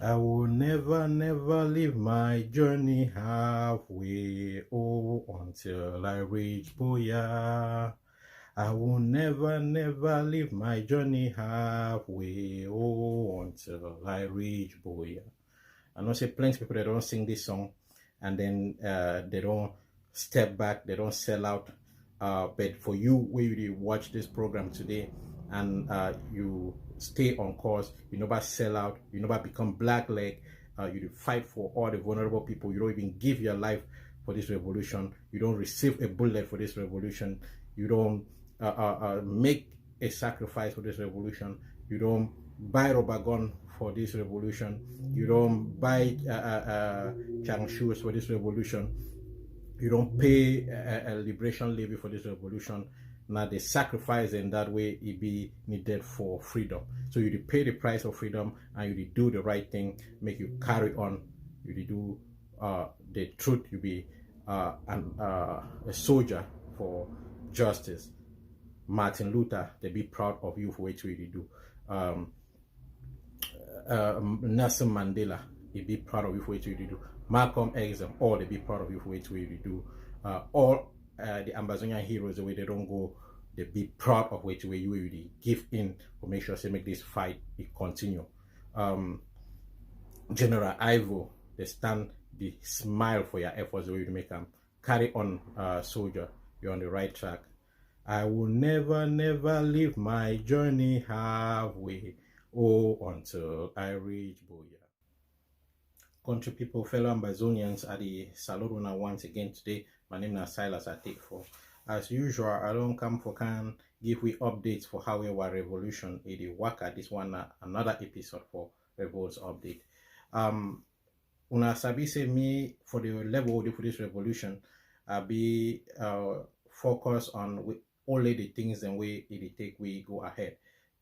I will never leave my journey halfway, oh, until I reach Boya. I will never leave my journey halfway, oh, until I reach Boya. I know say plenty of people that don't sing this song and then they don't step back, they don't sell out. But for you, where you watch this program today and you stay on course, you never sell out, you never become black leg, you fight for all the vulnerable people, you don't even give your life for this revolution, you don't receive a bullet for this revolution, you don't make a sacrifice for this revolution, you don't buy rubber gun for this revolution, you don't buy chang shoes for this revolution, you don't pay a liberation levy for this revolution. Now the sacrifice in that way it be needed for freedom. So you pay the price of freedom and you do the right thing, make you carry on, you do the truth, you be a soldier for justice. Martin Luther, they be proud of you for what you do. Nelson Mandela, they be proud of you for what you do. Malcolm X, all they be proud of you for what you do. All the Ambazonia heroes, the way they don't go, they be proud of what you give in to make sure they make this fight it continue. General Ivo, they stand, the smile for your efforts, the way you make them carry on, soldier. You're on the right track. I will never leave my journey halfway, oh, until I reach Boya. Country people, fellow Ambazonians, at the Saloruna once again today. My name is Silas Atikfo. As usual, I don't come for can give we updates for how we were revolution. It work at this one another episode for Revolts update. Una sabi say me for the level for this revolution, I be focus on only the things and way it take we go ahead.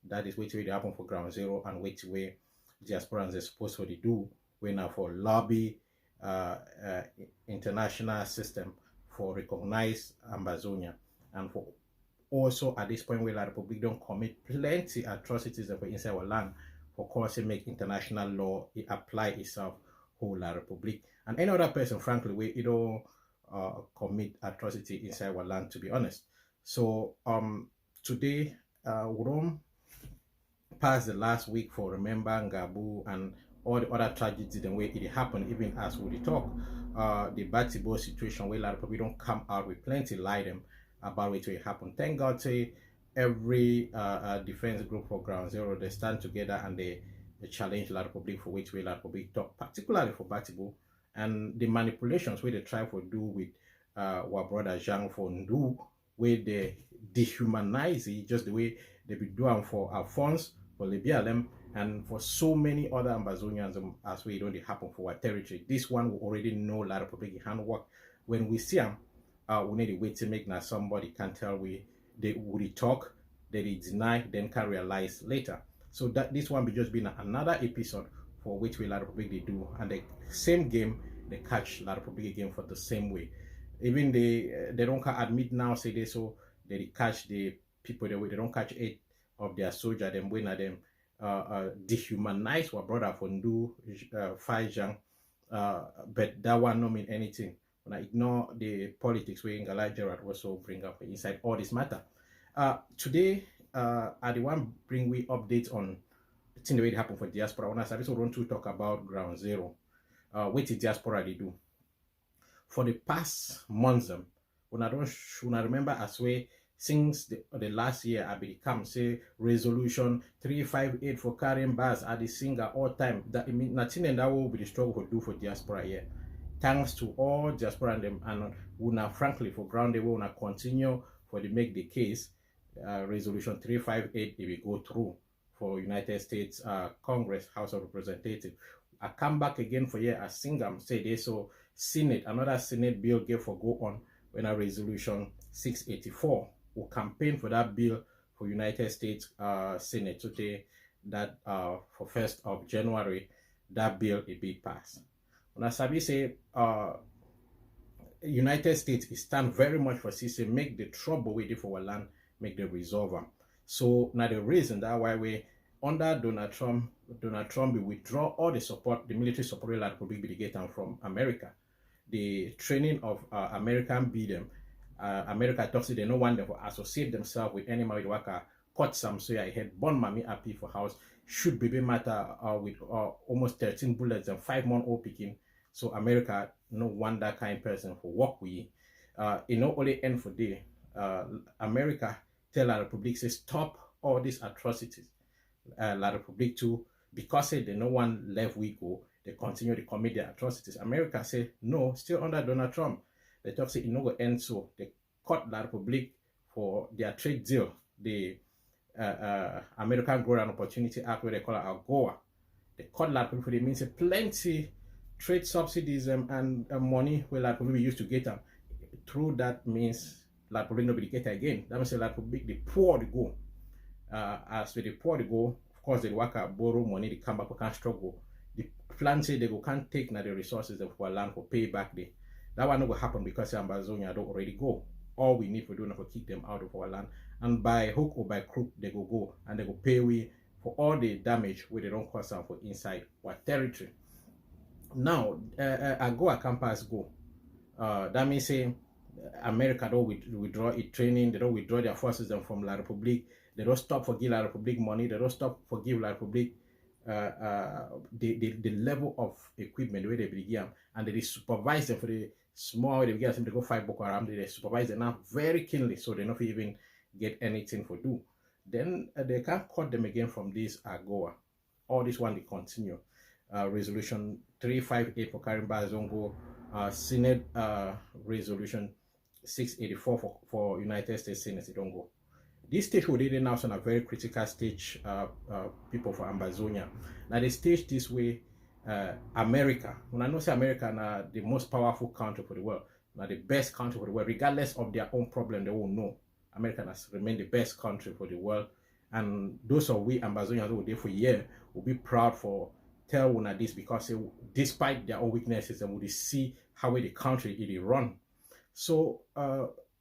That is which way they happen for ground zero and which way diasporans are supposed to do when now for lobby international system for recognize Ambazonia and for also at this point where the Republic don't commit plenty atrocities for inside our land for course make international law it apply itself whole La Republic and any other person frankly we it don't commit atrocity inside our land to be honest. So today we don't pass the last week for remember Ngabu and all the other tragedies the way it happened even as we talk the Batibo situation where a lot of people don't come out with plenty lie them about what will happen. Thank God say every defense group for ground zero they stand together and they challenge a lot of public for which way a lot of public talk particularly for Batibo and the manipulations where they try to do with our brother Jean Fondu where they dehumanize it just the way they be doing for Alphonse, for Libialem, and for so many other Ambazonians as we don't happen for our territory. This one we already know a lot of public handwork. When we see them, we need to wait to make now somebody can tell we they would talk, they deny, then can realize later. So that this one be just been another episode for which we a lot of public they do, and the same game they catch a lot of public again for the same way. Even they don't admit now say they so they catch the people they don't catch 8 of their soldier them when them dehumanize what brother Fondu Fajan but that one no mean anything. When I ignore the politics where Ngala Gerard also bring up inside all this matter. Today I the one bring we updates on the thing the way it happened for diaspora. When I started to run to talk about ground zero, what the diaspora they do for the past months, when I remember as way since the last year I become say resolution 358 for carrying bars at the singer all time. That I mean nothing and that will be the struggle to do for diaspora here. Thanks to all diaspora and them and una frankly for ground they will continue for the make the case resolution 358 if we go through for United States Congress House of Representatives. I come back again for year as Singham say they so Senate, another Senate bill gave for go on when a resolution 684 will campaign for that bill for United States Senate today that for 1st of January that bill will be passed. When I sabi say United States is stand very much for CC make the trouble waiting for our land make the resolve them. So now the reason that why we under Donald Trump will withdraw all the support, the military support that Republic be getting from America. The training of American beat them. America talks they don't want them to associate themselves with any married worker. Cut some so I had born mommy happy for house. Should be matter with almost 13 bullets and 5 month old picking. So America no want that kind of person for work with. It not only end for day. America tell La Republic say stop all these atrocities. La Republic too, because they no one left we go, they continue to commit their atrocities. America say no, still under Donald Trump. They talk say it no go end so. They cut La Republic for their trade deal. The American Growth and Opportunity Act, where they call it AGOA. They cut La Republic for the means plenty trade subsidies and money where La Republic used to get them. Through that means La Republic nobody get again. That means La Republic the poor to go. As with the poor they go, of course they work out, borrow money, they come back, we can't struggle. The plan say they go can't take now the resources of our land for pay back there. That one will happen because Ambazonia don't already go. All we need to do now to kick them out of our land. And by hook or by crook, they go and they go pay we for all the damage where they don't cause them for inside our territory. Now, AGOA campus go. That means say America don't withdraw its training, they don't withdraw their forces from La Republique. They don't stop for give La Republic money. They don't stop for give La Republic the level of equipment the way they begin, and they supervise them for the small way they begin to go fight Boko Haram. They supervise them now very keenly, so they don't even get anything for do. Then they can't cut them again from this AGOA. All this one they continue. Resolution 358 for Karimba Zongo, Senate Resolution 684 for United States Senate. It don't go. This stage we did now on a very critical stage, people for Ambazonia. Now they stage this way, America. When I know say America now the most powerful country for the world, now the best country for the world, regardless of their own problem, they will know. America has remained the best country for the world. And those of we Ambazonians who were there for a year will be proud for tell one this because despite their own weaknesses, and would see how the country it run. So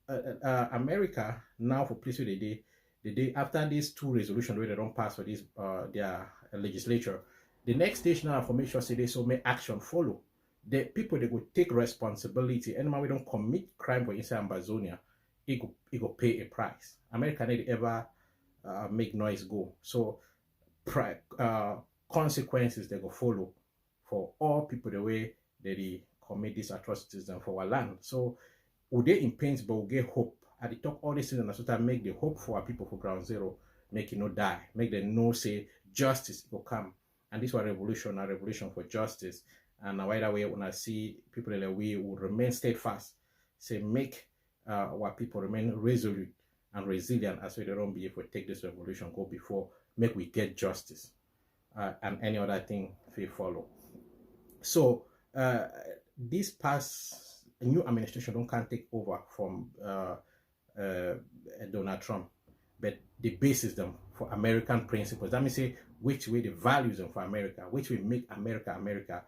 America now for place where the day after these two resolutions where they don't pass for this their legislature, the next stage now for make sure say they so make action follow. The people they go take responsibility. Anyone we don't commit crime for inside Ambazonia, it go pay a price. America need ever make noise go. So consequences they go follow for all people the way they commit these atrocities and for our land. So would they in pains but will get hope at the top all these things and so that make the hope for our people for ground zero, make it not die, make them know say justice will come. And this was a revolution for justice. And right away when I see people that we will remain steadfast, say make our people remain resolute and resilient as we don't be able to take this revolution go before make we get justice and any other thing we follow. So this past new administration don't can't take over from Donald Trump, but the basis them for American principles. That means say which way the values them for America, which will make America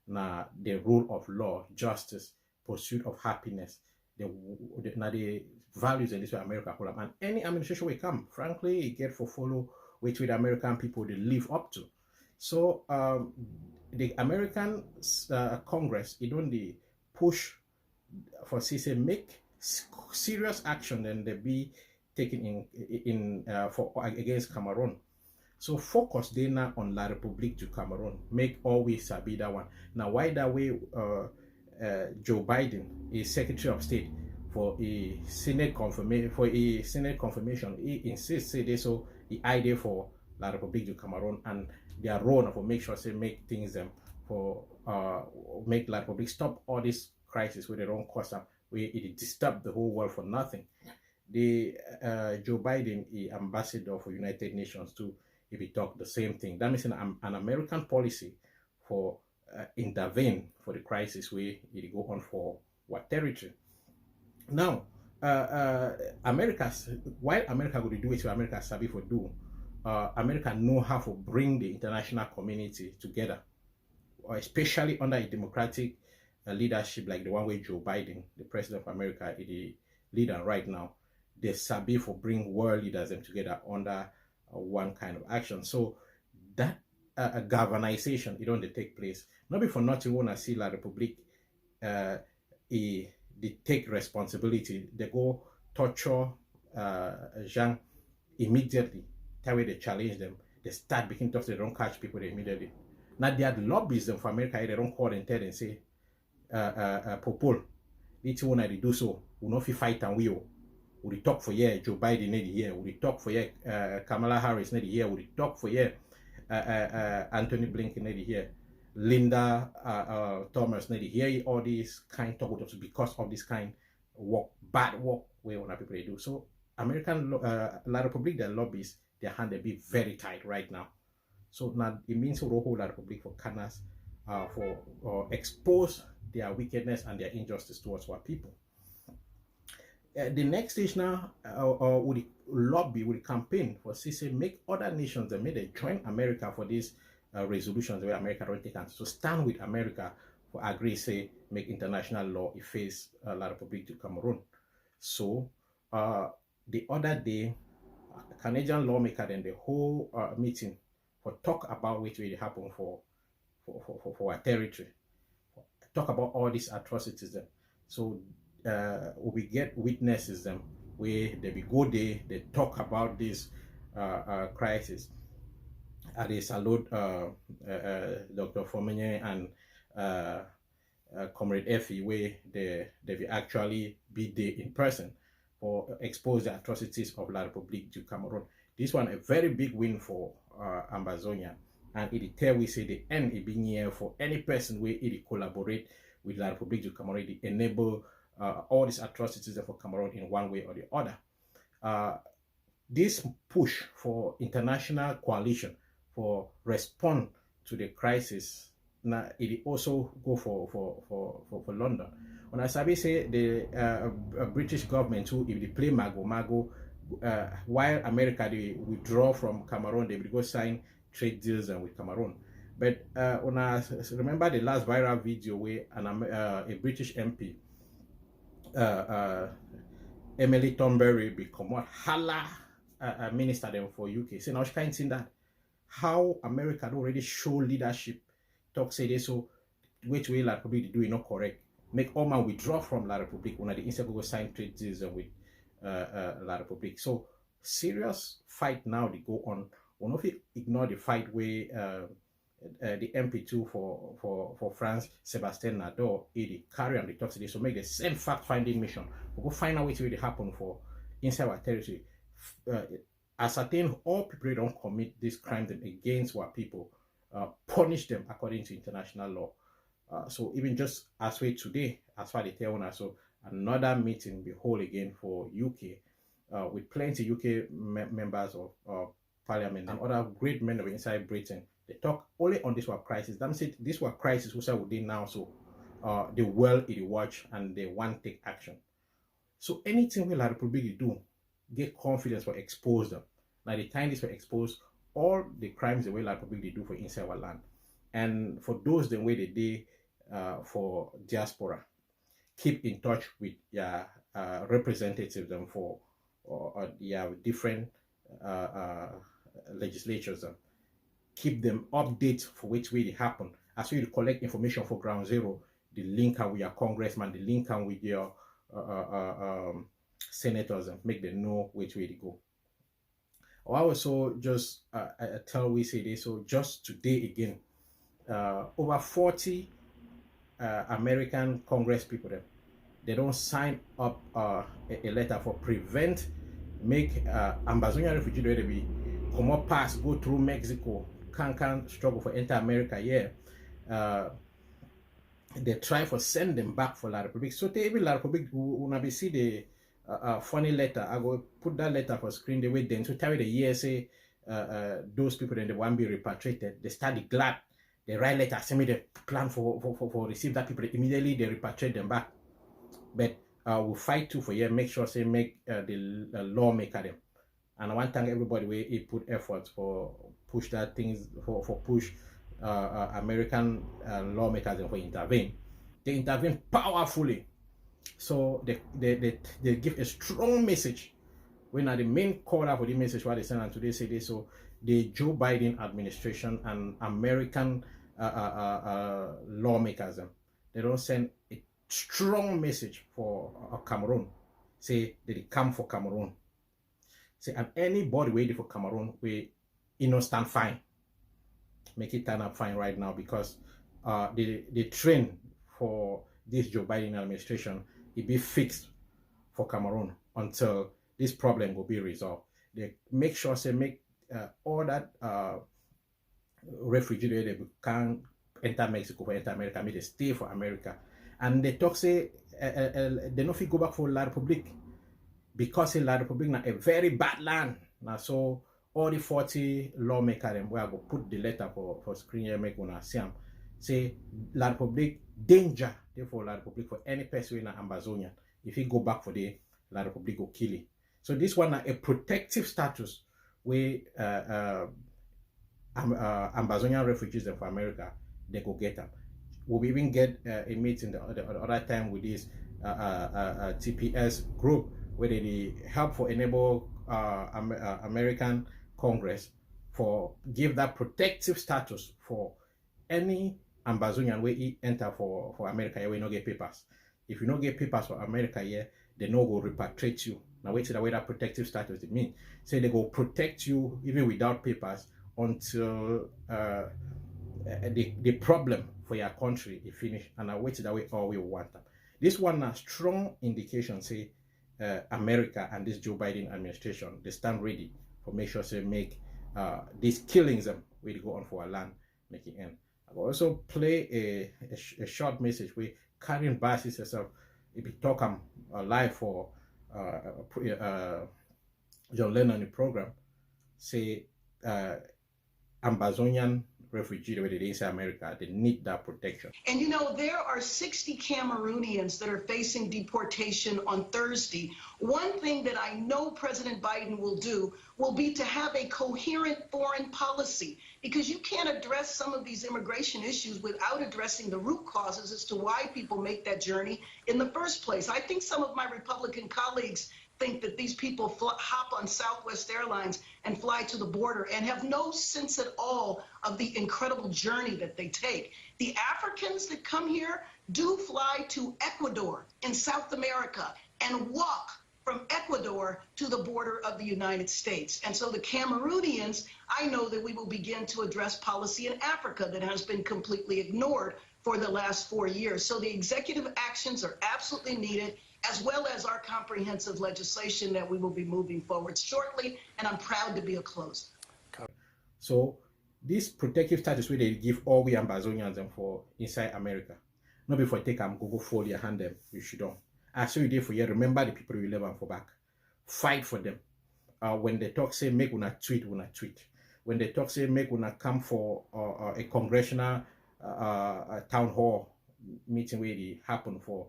now the rule of law, justice, pursuit of happiness, the values in this way America hold up. And any administration will come, frankly, it get for follow which way the American people they live up to. So the American Congress, it don't they push for say make serious action then they be taken in for against Cameroon. So focus they now on La Republique to Cameroon. Make always sabi that one. Now why that way Joe Biden is Secretary of State for a Senate confirmation. He insists say they so the idea for La Republique du Cameroon and their role for make sure say make things for make La Republique stop all this crisis where they don't cause up where it disturb the whole world for nothing. The Joe Biden, the ambassador for United Nations too, if he talk the same thing. That means an American policy for intervene for the crisis where it go on for what territory. Now, while America would do it, what America sabi for do, America know how to bring the international community together, especially under a democratic leadership like the one where Joe Biden, the president of America, is the leader right now. They sabi for bring world leaders them together under one kind of action. So that galvanization, it don't take place. Not before nothing when I see La Republique, they take responsibility. They go torture Jean immediately. That way they challenge them. They start making talks. They don't catch people immediately. Now they had lobbies them for America. They don't call and tell and say, Popol, it's one they do so. We not fight and we talk for year Joe Biden near the year. We talk for year Kamala Harris near the year. We talk for year Anthony Blinken near the year. Linda Thomas near the year. All these kind talk with us because of this kind work, bad work where one people they do. So American La Republique, their lobbies, their hand they be very tight right now. So now it means for the whole La Republique for Canas for expose their wickedness and their injustice towards our people. The next stage now would the lobby, would the campaign for CC make other nations that may they join America for these resolutions where America don't take answer. So stand with America for agree, say, make international law efface La Republique du Cameroon. So the other day, Canadian lawmaker and the whole meeting for talk about which will happen for our territory, talk about all these atrocities. Then. So we get witnesses them where they be go there, they talk about this crisis. They salute Dr. Fomenye and Comrade Effie where they be actually be there in person for expose the atrocities of La Republique du Cameroon. This one a very big win for Ambazonia, and it tell we say the end it being here for any person where it collaborate with La Republique du Cameroon, it enable all these atrocities for Cameroon in one way or the other. This push for international coalition for respond to the crisis, now it also go for London. When I say the British government too, if they play mago, while America they withdraw from Cameroon, they will go sign trade deals with Cameroon. But when I remember the last viral video where a British MP, Emily Thornberry, become what Hala minister them for UK. So now she can't see that how America already show leadership. Talk say this so which way La Republique do it not correct. Make all man withdraw from La Republique when they instead go sign trade deals with La Republique. So serious fight now they go on. One of it ignore the fight where the MP2 for France, Sebastien Nador, they carry on the talk today. So make the same fact-finding mission. We go find out what really happen for inside our territory. Ascertain all people don't commit these crimes against our people. Punish them according to international law. So even just as way today, as far as they tell us, so another meeting be hold again for UK with plenty UK members of Parliament and other great men of inside Britain. They talk only on this war crisis. Them say this war crisis which I would do now, so the world it watch and they want to take action. So anything we La Republique do, get confidence for expose them. Now the time this will expose all the crimes the way La Republique they do for inside our land. And for those the way they do for diaspora, keep in touch with your representatives them for your different legislatures. Keep them updated for which way they happen. As you collect information for Ground Zero, the link with your congressman, the link with your senators, and make them know which way they go. I also just tell we say this. So just today again, over 40 American Congress people they don't sign up a letter for prevent make Ambazonia refugee to be come up pass go through Mexico can struggle for enter America. They try for send them back for La Republique. So they even La Republique when we see the funny letter, I go put that letter for screen the way then to tell the year say those people then they want be repatriated. They study glad they write letter send me the plan for receive that people immediately they repatriate them back. But we'll fight too for make sure say make the lawmaker them. And I want to thank everybody where he put efforts for push that things for push American lawmakers and for intervene. They intervene powerfully. So they give a strong message when the main caller for the message what they send and today say this, so the Joe Biden administration and American lawmakers, they don't send a strong message for Cameroon. Say they come for Cameroon. Say and anybody waiting for Cameroon, we stand fine. Make it turn up fine right now because the trend for this Joe Biden administration it be fixed for Cameroon until this problem will be resolved. They make sure say make all that refugees they can enter Mexico for enter America, make they stay for America, and they talk say they no fit go back for La Republique because La Republique na a very bad land. Now so all the 40 lawmakers them where I go put the letter for screen here make una see them. Say La Republique danger therefore La Republique for any person in Ambazonia. If he go back for the La Republique will kill it. So this one a protective status where Ambazonian refugees for America they go get them. We'll even get a meeting the other time with this TPS group where they help for enable American Congress for give that protective status for any Ambazonian where he enter for America where you no get papers. If you don't get papers for America here, they no go repatriate you. Now wait till the way that protective status it mean. Say they go protect you even without papers until the problem for your country is finished. And I wait till that way all we want them. This one a strong indication say America and this Joe Biden administration they stand ready for make sure they make these killings them where they go on for our land making end. I will also play a short message where Karen Bassey herself if you talk live for John Lennon in the program say Ambazonian refugees where they inside America they need that protection. And you know there are 60 Cameroonians that are facing deportation on Thursday. One thing that I know President Biden will do will be to have a coherent foreign policy because you can't address some of these immigration issues without addressing the root causes as to why people make that journey in the first place. I think some of my Republican colleagues think that these people hop on Southwest Airlines and fly to the border and have no sense at all of the incredible journey that they take. The Africans that come here do fly to Ecuador in South America and walk from Ecuador to the border of the United States. And so the Cameroonians, I know that we will begin to address policy in Africa that has been completely ignored for the last 4 years. So the executive actions are absolutely needed, as well as our comprehensive legislation that we will be moving forward shortly, and I'm proud to be a closer. So this protective status where they give all we Ambazonians and for inside America, not before take them go fold your hand them, you should don't. I saw you there for you, remember the people you live and for back. Fight for them. When they talk say make una tweet. When they talk say make una come for a congressional town hall meeting where they happen for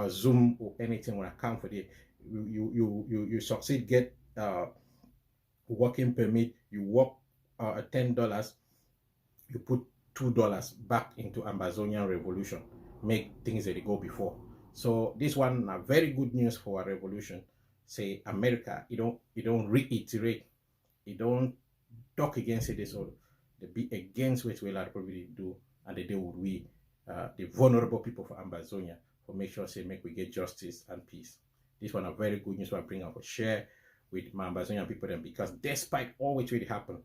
Zoom or anything when I come for the you succeed get working permit, you work $10, you put $2 back into Ambazonian revolution, make things that they go before. So this one are very good news for our revolution. Say America, you don't reiterate, you don't talk against it, so they be against what we like probably do, and they deal with we the vulnerable people for Ambazonia for make sure say make we get justice and peace. This one a very good news I bring up for share with my Ambazonian people then because despite all which really happen,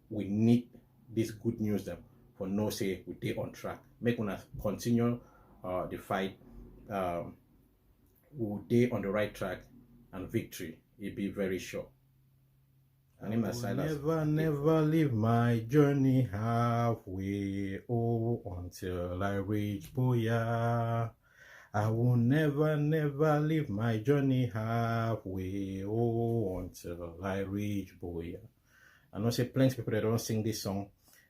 we need this good news them for no say we stay on track. Make us continue the fight. We'll stay on the right track and victory will be very sure. And in never leave my journey halfway, oh, until I reach Boya. I will never leave my journey halfway, oh, until I reach Boya. I know say plenty of people that don't sing this song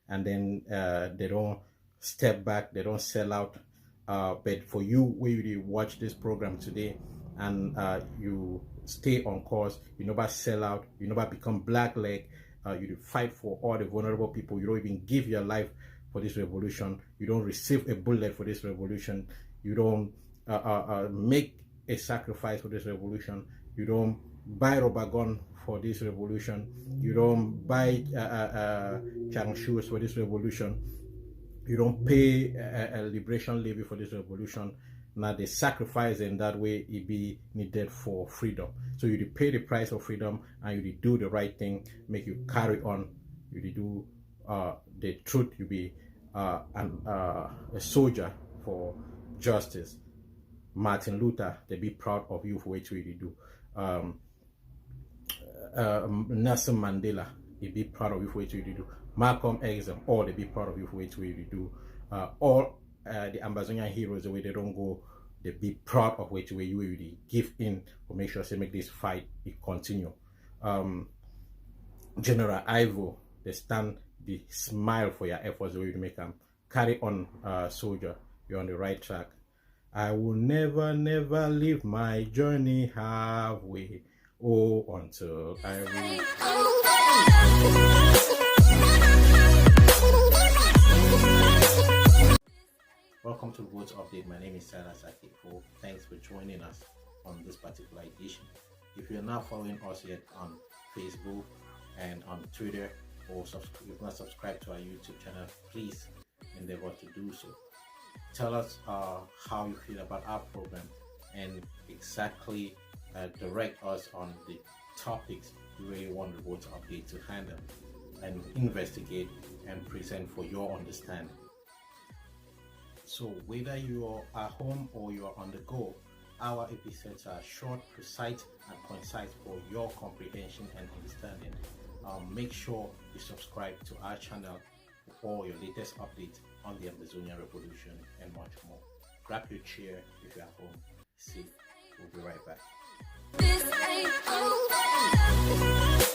and then they don't step back, they don't sell out. But for you, where you watch this program today and you stay on course, you never sell out, you never become black leg, you fight for all the vulnerable people, you don't even give your life for this revolution, you don't receive a bullet for this revolution, you don't make a sacrifice for this revolution, you don't buy rubber gun for this revolution. You don't buy chang shoes for this revolution. You don't pay a liberation levy for this revolution. Now the sacrifice in that way it be needed for freedom. So you pay the price of freedom and you do the right thing, make you carry on. You do the truth. You be a soldier for justice. Martin Luther, they be proud of you for what you do. Nelson Mandela, they be proud of you for what you do. Malcolm X, all they be proud of you for what you do. All the Ambazonia heroes, the way they don't go, they be proud of what you really give in to make sure they make this fight it continue. General Ivo, they stand, they smile for your efforts the way you make them. Carry on, soldier, you're on the right track. I will never, never leave my journey halfway. Oh, until I reach. Welcome to Votes Update. My name is Sarah Sakifo. Thanks for joining us on this particular edition. If you're not following us yet on Facebook and on Twitter, or you've not subscribed to our YouTube channel, please endeavor to do so. Tell us how you feel about our program and exactly direct us on the topics you really want the Votes Update to handle and investigate and present for your understanding. So whether you're at home or you're on the go, our episodes are short, precise, and concise for your comprehension and understanding. Make sure you subscribe to our channel for your latest updates on the Ambazonia revolution and much more. Grab your chair if you're at home. Sit. We'll be right back. This ain't over.